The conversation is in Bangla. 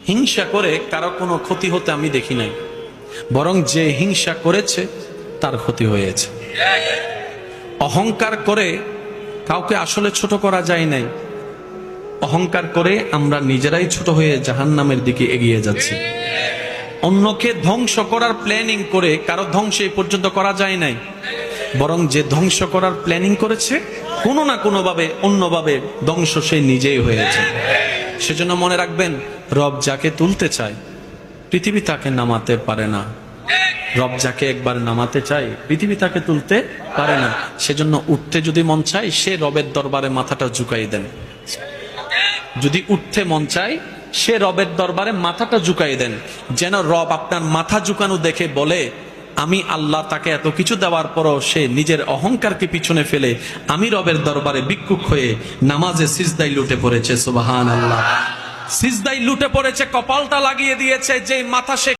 হিংসা করে কারো কোনো ক্ষতি হতে আমি দেখি নাই, বরং যে হিংসা করেছে তার ক্ষতি হয়েছে। অহংকার করে কাউকে আসলে ছোট করা যায় নাই, অহংকার করে আমরা নিজেরাই ছোট হয়ে জাহান্নামের দিকে এগিয়ে যাচ্ছি। অন্যকে ধ্বংস করার প্ল্যানিং করে কারো ধ্বংস এই পর্যন্ত করা যায় নাই, বরং যে ধ্বংস করার প্ল্যানিং করেছে কোনো না কোনো ভাবে অন্যভাবে ধ্বংস সে নিজেই হয়েছে। সেজন্য মনে রাখবেন, রব যাকে তুলতে চায় পৃথিবী তাকে নামাতে পারে না। রব যাকে একবার নামাতে চায় পৃথিবী তাকে তুলতে পারে না। সেজন্য উঠতে যদি মন চায় সে রবের দরবারে মাথাটা ঝুঁকাই দেন। যদি উঠতে মন চায় সে রবের দরবারে মাথাটা ঝুঁকাই দেন, যেন রব আপনার মাথা ঝুঁকানো দেখে বলে, আমি আল্লাহ তাকে এত কিছু দেওয়ার পরও সে নিজের অহংকারকে পিছনে ফেলে আমি রবের দরবারে ভিক্ষুক হয়ে নামাজে সিজদায় লুটে পড়েছে। সুবহানাল্লাহ। সিজদায় লুটে পড়েছে, কপালটা লাগিয়ে দিয়েছে যে মাথা সে